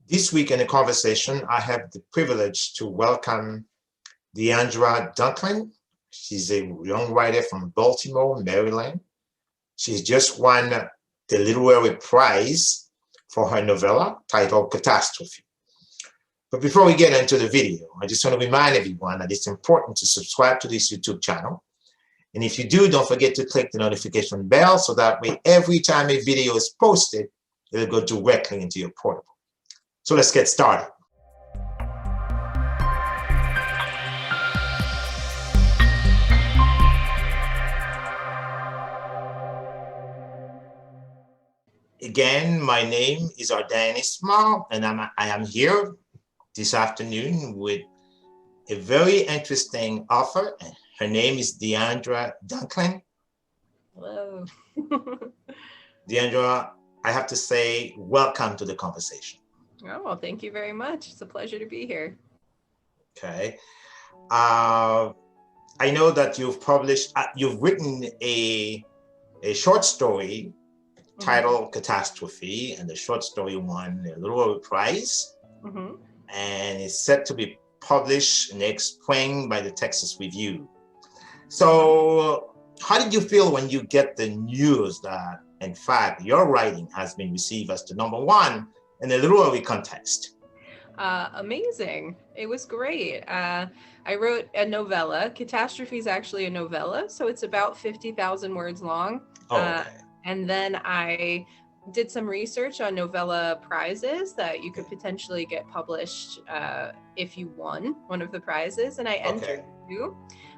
This week in the conversation, I have the privilege to welcome Deidre Danklin. She's a young writer from Baltimore, Maryland. She's just won the Literary Prize for her novella titled Catastrophe. But before we get into the video, I just want to remind everyone that it's important to subscribe to this YouTube channel. And if you do, don't forget to click the notification bell so that way every time a video is posted, it'll go directly into your portable. So let's get started. Again, my name is Ardain Isma, and I am here this afternoon with a very interesting author. Her name is Deidre Danklin. Hello. Deidre, I have to say, welcome to the conversation. Oh, well, thank you very much. It's a pleasure to be here. Okay. I know that you've written a short story titled Catastrophe, and the short story won a Literary Prize, and it's set to be published next spring by the Texas Review. So how did you feel when you get the news that, in fact, your writing has been received as the #1 in the literary contest? Amazing. It was great. I wrote a novella. Catastrophe is actually a novella, so it's about 50,000 words long. Oh, okay. And then I did some research on novella prizes that you could potentially get published if you won one of the prizes, and I entered two.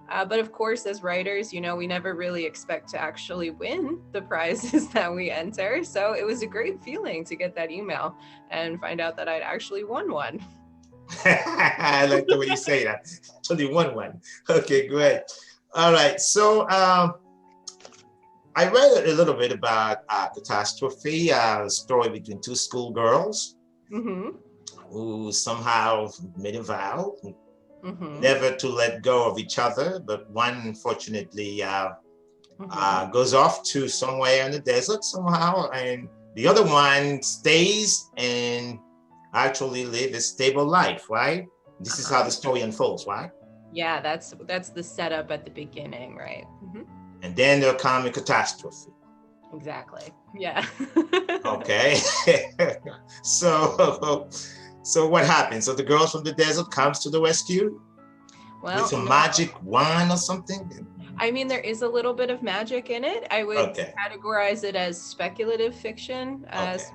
But of course, as writers, you know, we never really expect to actually win the prizes that we enter. So it was a great feeling to get that email and find out that I'd actually won one. I like the way you say that. Actually won one. Okay, great. All right. So I read a little bit about Catastrophe, a story between two schoolgirls who somehow made a vow never to let go of each other, but one unfortunately goes off to somewhere in the desert somehow, and the other one stays and actually live a stable life, right? This is how the story unfolds, right? Yeah, that's the setup at the beginning, right? And then there'll come a catastrophe. Exactly. Yeah. Okay. So what happens? So the girls from the desert comes to the rescue with a magic wand or something? I mean, there is a little bit of magic in it. I would categorize it as speculative fiction,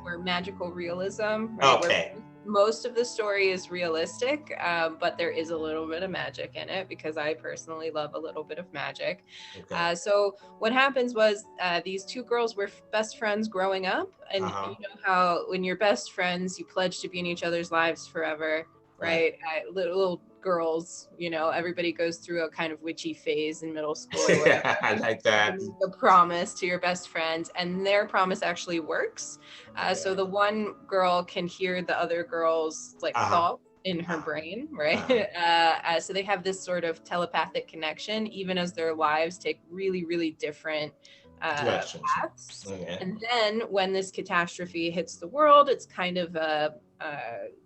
or magical realism. Right? Okay. Most of the story is realistic, but there is a little bit of magic in it because I personally love a little bit of magic. Okay. So what happens was these two girls were best friends growing up. And you know how when you're best friends, you pledge to be in each other's lives forever, right? Little girls, you know, everybody goes through a kind of witchy phase in middle school or whatever. I like that. A promise to your best friend, and their promise actually works. So the one girl can hear the other girl's thoughts in her brain, right? So they have this sort of telepathic connection, even as their lives take really, really different paths. And then when this catastrophe hits the world, it's kind of a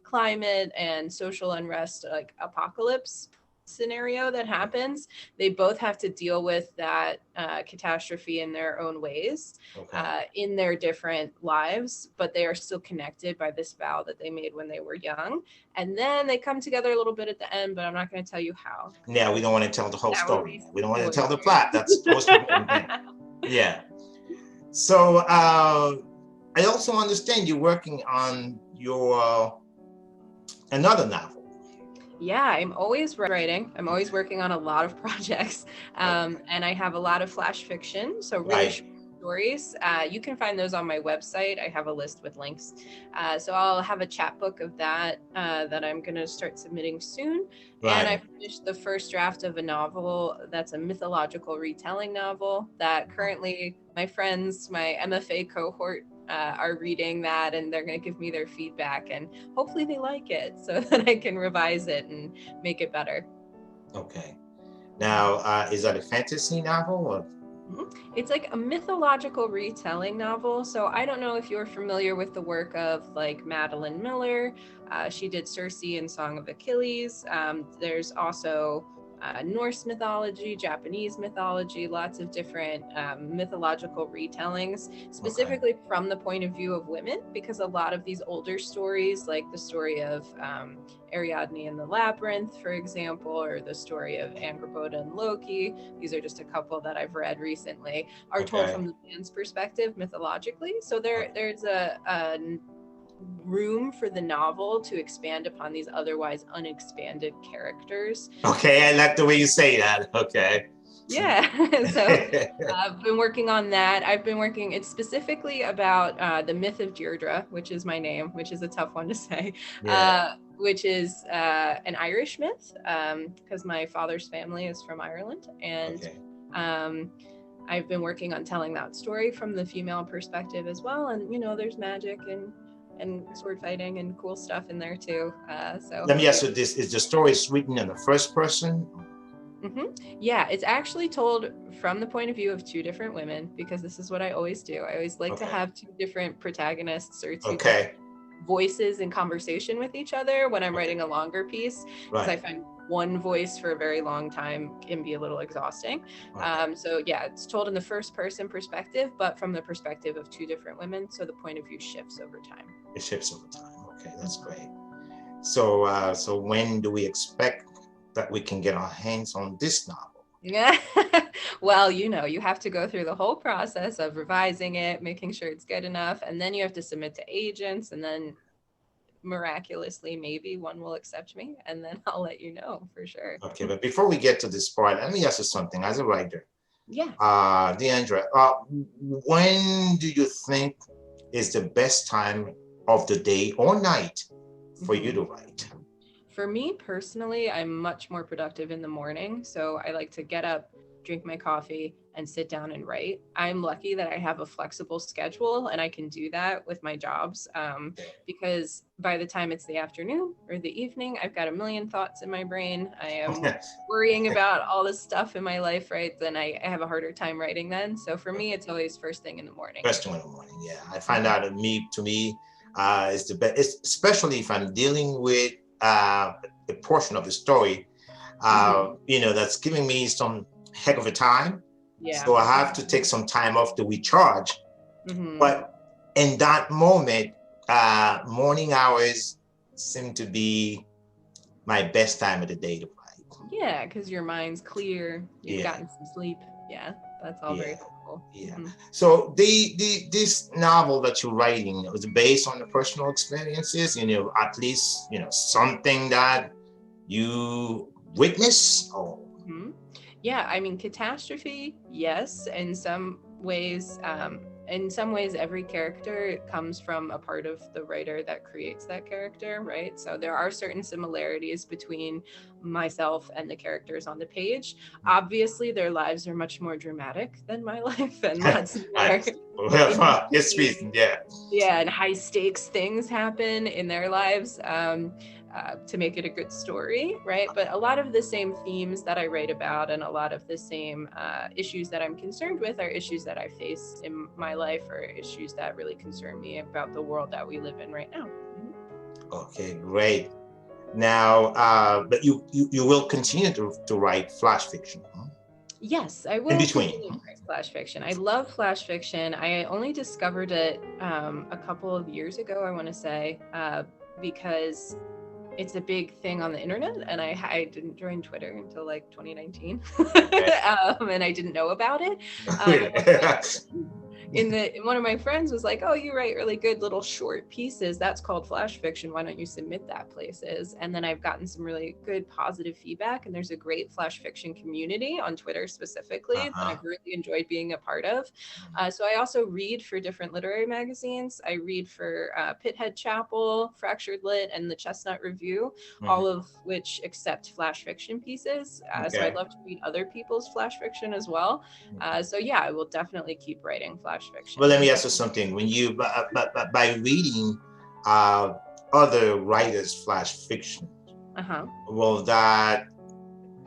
climate and social unrest, like apocalypse scenario that happens. They both have to deal with that catastrophe in their own ways, in their different lives, but they are still connected by this vow that they made when they were young. And then they come together a little bit at the end, but I'm not going to tell you how. Yeah, we don't want to tell the whole story. We don't want to tell the plot. That's the most important thing. Yeah. So I also understand you're working on your another novel. Yeah, I'm always writing. I'm always working on a lot of projects. And I have a lot of flash fiction, so really short stories. You can find those on my website. I have a list with links. So I'll have a chapbook of that that I'm going to start submitting soon. And I finished the first draft of a novel that's a mythological retelling novel that currently my friends, my MFA cohort, are reading that, and they're going to give me their feedback, and hopefully they like it so that I can revise it and make it better. Okay. Now, is that a fantasy novel or It's like a mythological retelling novel. So I don't know if you're familiar with the work of like Madeline Miller. She did Circe in Song of Achilles. There's also Norse mythology, Japanese mythology, lots of different mythological retellings, specifically from the point of view of women, because a lot of these older stories, like the story of Ariadne and the Labyrinth, for example, or the story of Angrboda and Loki, these are just a couple that I've read recently, are told from the man's perspective mythologically. So there's a room for the novel to expand upon these otherwise unexpanded characters. Okay, I like the way you say that. Okay. Yeah. So I've been working on that. It's specifically about the myth of Deirdre, which is my name, which is a tough one to say, which is an Irish myth, because my father's family is from Ireland. And I've been working on telling that story from the female perspective as well. And, you know, there's magic and sword fighting and cool stuff in there too. So let me ask you this: is the story written in the first person? Yeah, it's actually told from the point of view of two different women, because this is what I always do. I always like to have two different protagonists or two different voices in conversation with each other when I'm writing a longer piece, because I find one voice for a very long time can be a little exhausting. So yeah, it's told in the first person perspective, but from the perspective of two different women. So the point of view shifts over time. It shifts over time. Okay, that's great. So, so when do we expect that we can get our hands on this novel? Yeah. Well, you know, you have to go through the whole process of revising it, making sure it's good enough, and then you have to submit to agents, and then miraculously maybe one will accept me, and then I'll let you know for sure. Okay, but before we get to this part, let me ask you something as a writer. Deidre, when do you think is the best time of the day or night for you to write? For me personally, I'm much more productive in the morning. So I like to get up, drink my coffee, and sit down and write. I'm lucky that I have a flexible schedule and I can do that with my jobs, because by the time it's the afternoon or the evening, I've got a million thoughts in my brain. I am worrying about all this stuff in my life, right? Then I have a harder time writing then. So for me, it's always first thing in the morning. First thing in the morning, yeah. I find out to me, it's the best, especially if I'm dealing with a portion of the story, you know, that's giving me some heck of a time. So I have to take some time off to recharge. But in that moment, morning hours seem to be my best time of the day to write. Yeah, because your mind's clear. You've gotten some sleep. Yeah, that's all very helpful. So this novel that you're writing was based on the personal experiences, you know, at least, you know, something that you witness or yeah, I mean, Catastrophe, yes. In some ways, every character comes from a part of the writer that creates that character, right? So there are certain similarities between myself and the characters on the page. Obviously, their lives are much more dramatic than my life, and lots more. Yeah, and high stakes things happen in their lives. To make it a good story, right? But a lot of the same themes that I write about and a lot of the same issues that I'm concerned with are issues that I face in my life, or issues that really concern me about the world that we live in right now. Okay, great. Now, but you will continue to write flash fiction. Yes, I will. In between. Write flash fiction. I love flash fiction. I only discovered it a couple of years ago, I want to say, because it's a big thing on the internet, and I didn't join Twitter until like 2019, and I didn't know about it. One of my friends was like, "Oh, you write really good little short pieces. That's called flash fiction. Why don't you submit that places?" And then I've gotten some really good positive feedback, and there's a great flash fiction community on Twitter specifically that I've really enjoyed being a part of. So I also read for different literary magazines. I read for Pithead Chapel, Fractured Lit, and the Chestnut Review, all of which accept flash fiction pieces. So I'd love to read other people's flash fiction as well. So yeah, I will definitely keep writing flash fiction. Well, let me ask you something. When you by reading other writers' flash fiction, will that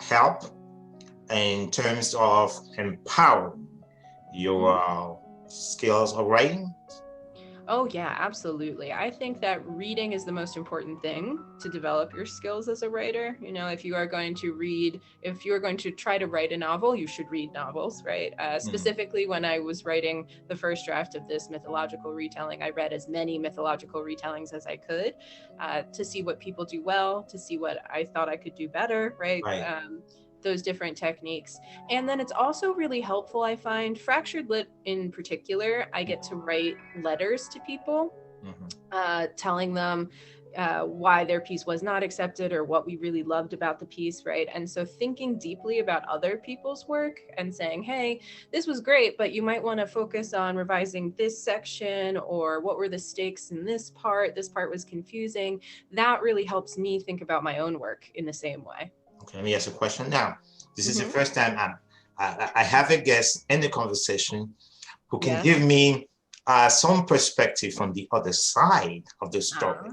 help in terms of empowering your skills of writing? Oh, yeah, absolutely. I think that reading is the most important thing to develop your skills as a writer. You know, if you are going to read, if you are going to try to write a novel, you should read novels, right? Specifically, when I was writing the first draft of this mythological retelling, I read as many mythological retellings as I could to see what people do well, to see what I thought I could do better, right? Right. Those different techniques. And then it's also really helpful, I find, fractured lit in particular. I get to write letters to people, telling them why their piece was not accepted or what we really loved about the piece, right? And so thinking deeply about other people's work and saying, hey, this was great, but you might want to focus on revising this section, or what were the stakes in this part was confusing. That really helps me think about my own work in the same way. Okay, let me ask a question now. This is the first time I have a guest in the conversation who can give me some perspective from the other side of the story.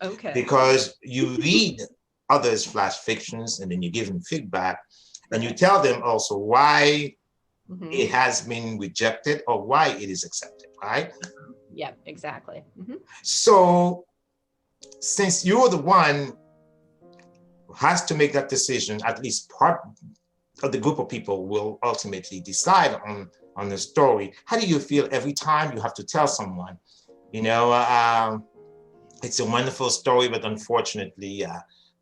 Okay. Because you read others' flash fictions and then you give them feedback and you tell them also why it has been rejected or why it is accepted, right? Yeah, exactly. So since you're the one has to make that decision, at least part of the group of people will ultimately decide on the story. How do you feel every time you have to tell someone, you know, it's a wonderful story, but unfortunately,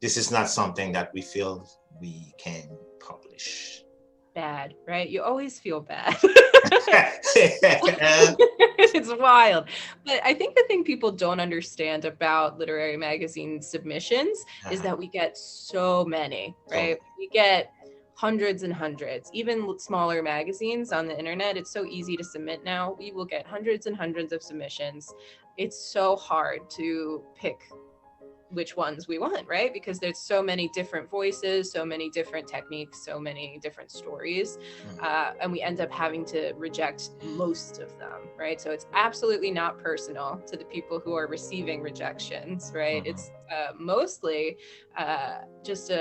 this is not something that we feel we can publish? Bad, right? You always feel bad. It's wild. But I think the thing people don't understand about literary magazine submissions is that we get so many, right? We get hundreds and hundreds. Even smaller magazines on the internet, it's so easy to submit now. We will get hundreds and hundreds of submissions. It's so hard to pick which ones we want, right? Because there's so many different voices, so many different techniques, so many different stories, and we end up having to reject most of them, right? So it's absolutely not personal to the people who are receiving rejections, right? It's mostly just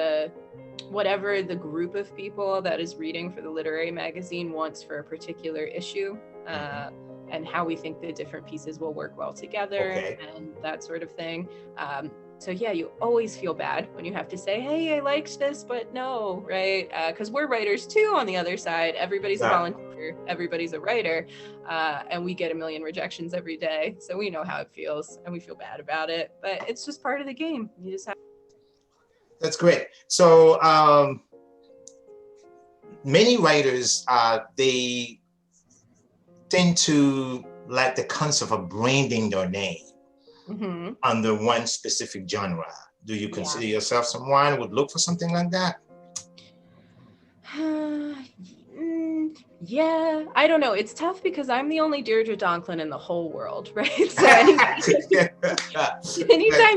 whatever the group of people that is reading for the literary magazine wants for a particular issue. And how we think the different pieces will work well together, and that sort of thing. So yeah, you always feel bad when you have to say, hey, I liked this, but no, right? Because we're writers too on the other side. Everybody's a volunteer, everybody's a writer, and we get a million rejections every day. So we know how it feels and we feel bad about it, but it's just part of the game. You just have. That's great. So many writers, they tend to like the concept of branding their name under one specific genre. Do you consider yourself someone who would look for something like that? Yeah, I don't know. It's tough because I'm the only Deirdre Danklin in the whole world, right? So anytime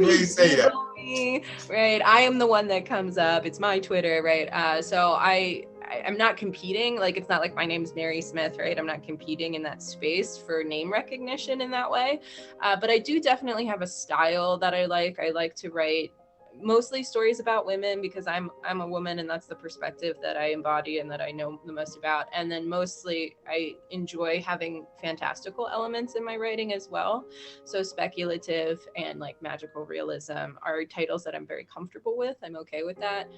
you Google me, right, I am the one that comes up. It's my Twitter, right? So I'm not competing. Like, it's not like my name's Mary Smith, right? I'm not competing in that space for name recognition in that way. But I do definitely have a style that I like. I like to write mostly stories about women because I'm a woman, and that's the perspective that I embody and that I know the most about. And then mostly I enjoy having fantastical elements in my writing as well. So speculative and like magical realism are titles that I'm very comfortable with. I'm okay with that.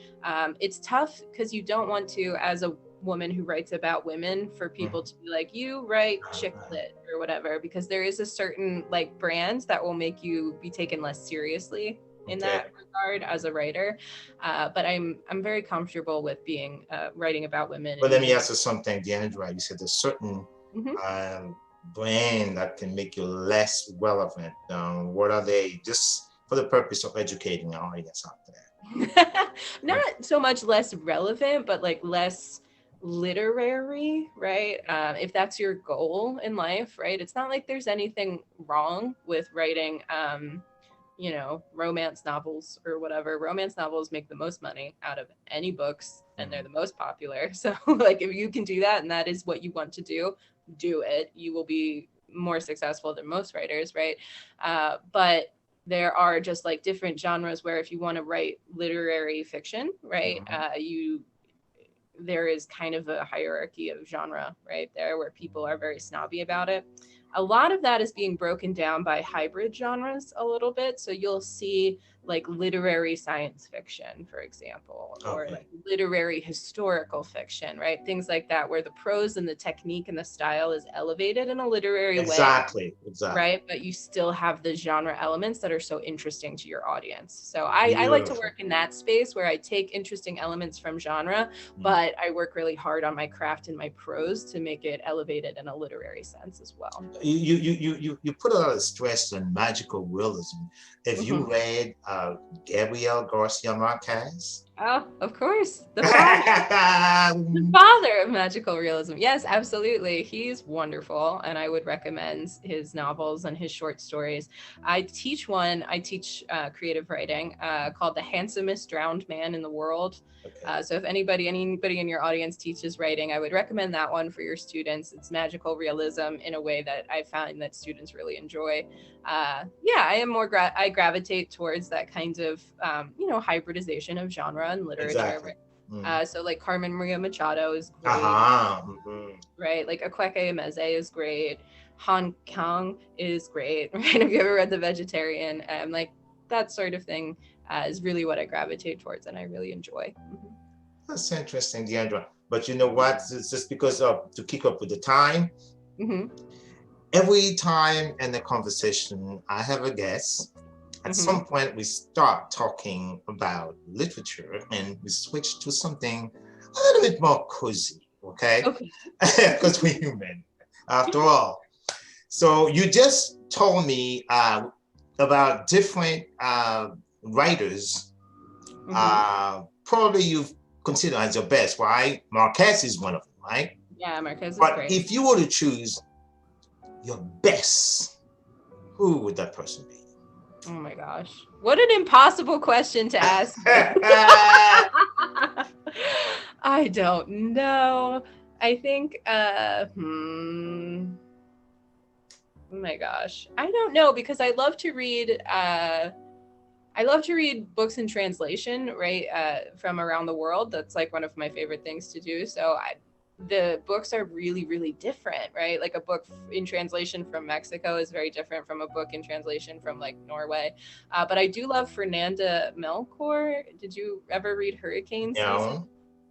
It's tough because you don't want to, as a woman who writes about women, for people to be like, you write chick lit or whatever, because there is a certain like brand that will make you be taken less seriously in that regard as a writer, but I'm very comfortable with being writing about women. But let me ask you something, Deidre. You said a certain brand that can make you less relevant. What are they? Just for the purpose of educating our audience out there. Not so much less relevant, but like less literary, right? If that's your goal in life, right? It's not like there's anything wrong with writing romance novels or whatever. Romance novels make the most money out of any books, and they're the most popular. So like, if you can do that and that is what you want to do it. You will be more successful than most writers, right? But there are just like different genres where if you want to write literary fiction, right, there is kind of a hierarchy of genre right there where people are very snobby about it. A lot of that is being broken down by hybrid genres a little bit. So you'll see like literary science fiction, for example, or Okay. like literary historical fiction, right? Things like that, where the prose and the technique and the style is elevated in a literary way, Exactly. Exactly. right? But you still have the genre elements that are so interesting to your audience. So I like to Beautiful. work in that space where I take interesting elements from genre, but I work really hard on my craft and my prose to make it elevated in a literary sense as well. You put a lot of stress on magical realism. If you Mhm. read Gabriel Garcia Marquez, Oh, of course. The father of magical realism. Yes, absolutely. He's wonderful, and I would recommend his novels and his short stories. I teach creative writing called The Handsomest Drowned Man in the World. okay. So if anybody in your audience teaches writing, I would recommend that one for your students. It's magical realism in a way that I find that students really enjoy. Yeah, I am I gravitate towards that kind of hybridization of genre and literature. Exactly. So like Carmen Maria Machado is great, Uh-huh. right? Like Akweke Emeze is great. Han Kang is great, right? Have you ever read The Vegetarian? Like that sort of thing is really what I gravitate towards and I really enjoy. That's interesting, Deandra. But you know what? It's just because of to keep up with the time. Mm-hmm. Every time in the conversation, I have a guest. At some point, we start talking about literature and we switch to something a little bit more cozy, okay? Okay. Because we're human, after all. So you just told me about different writers. Probably you've considered as your best, right? Marquez is one of them, right? Yeah, Marquez is But great. if you were to choose your best, who would that person be? Oh my gosh. What an impossible question to ask. I don't know. I think oh my gosh. I don't know because I love to read books in translation, right? From around the world. That's like one of my favorite things to do. So the books are really, really different, right? Like a book in translation from Mexico is very different from a book in translation from like Norway. But I do love Fernanda Melchor. Did you ever read Hurricane Season? No.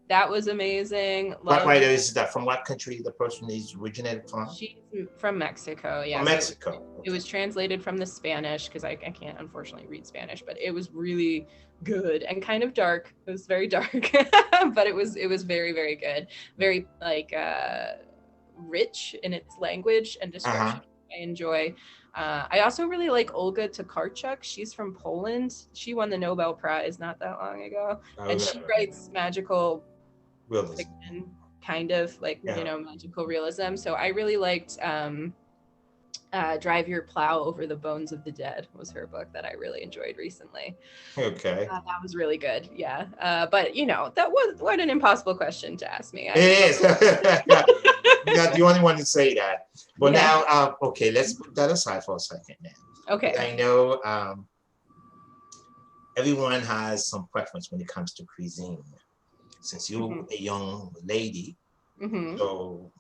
That was amazing. What Love. writer is that? From what country the person is originated from? She's from Mexico. Yeah. From So Mexico. it was translated from the Spanish because I can't unfortunately read Spanish, but it was really good and kind of dark. It was very dark, but it was very, very good. Very like rich in its language and description. I enjoy. I also really like Olga Tokarczuk. She's from Poland. She won the Nobel Prize not that long ago, and she writes magical fiction, kind of like magical realism. So I really liked Drive Your Plow Over the Bones of the Dead was her book that I really enjoyed recently. Okay. That was really good. Yeah. But that was what an impossible question to ask me. It is. You're not the only one to say that. But now, okay, let's put that aside for a second now. Okay. I know everyone has some preference when it comes to cuisine. Since you're a young lady, so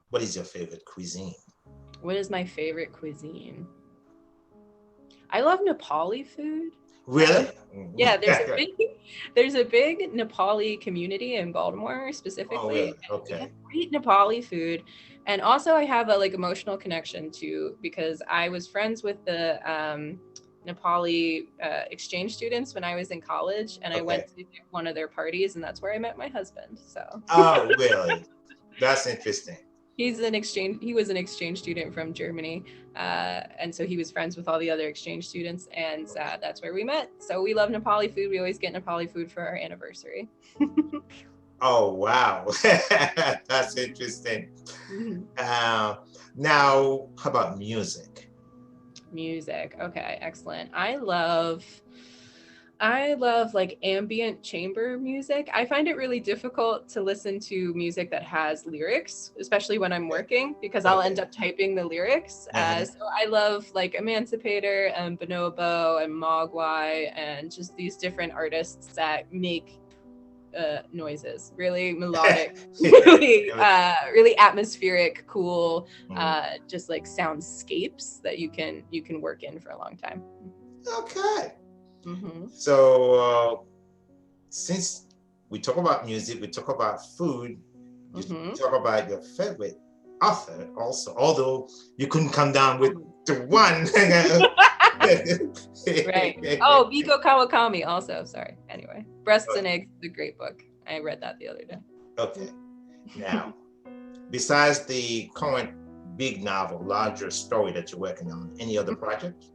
what is your favorite cuisine? What is my favorite cuisine? I love Nepali food. Really? Yeah, there's a big Nepali community in Baltimore specifically. Oh, really? Okay. Great Nepali food. And also I have a like emotional connection to because I was friends with the Nepali exchange students when I was in college, and I went to one of their parties, and that's where I met my husband. So. Oh, really? That's interesting. He was an exchange student from Germany, and so he was friends with all the other exchange students, and that's where we met. So we love Nepali food. We always get Nepali food for our anniversary. Oh, wow. That's interesting. Now, how about music? Music. Okay, excellent. I love like ambient chamber music. I find it really difficult to listen to music that has lyrics, especially when I'm working, because I'll end up typing the lyrics. So I love like Emancipator and Bonobo and Mogwai and just these different artists that make noises, really melodic, really atmospheric, cool, just like soundscapes that you can work in for a long time. Okay. So since we talk about music, we talk about food, you talk about your favorite author also, although you couldn't come down with the one. Right. Oh, Miko Kawakami also. Sorry. Anyway, Breasts and Eggs is a great book. I read that the other day. Okay. Now, besides the current big novel, larger story that you're working on, any other projects?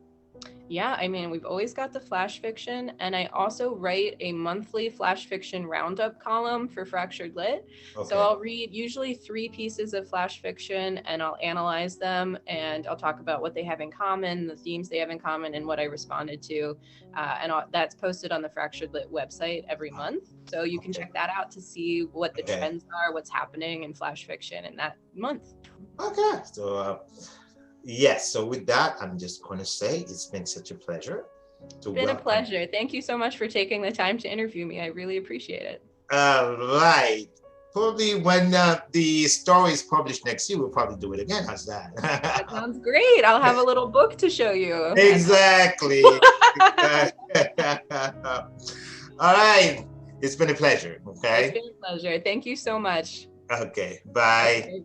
Yeah, I mean, we've always got the flash fiction, and I also write a monthly flash fiction roundup column for Fractured Lit. Okay. So I'll read usually 3 pieces of flash fiction, and I'll analyze them, and I'll talk about what they have in common, the themes they have in common, and what I responded to. That's posted on the Fractured Lit website every month. So you can check that out to see what the trends are, what's happening in flash fiction in that month. Okay. So, yes, so with that, I'm just going to say it's been such a pleasure. It's been a pleasure. Thank you so much for taking the time to interview me. I really appreciate it. All right. Probably when the story is published next year, we'll probably do it again. How's that? That sounds great. I'll have a little book to show you. Exactly. All right. It's been a pleasure. Okay. It's been a pleasure. Thank you so much. Okay. Bye. Okay.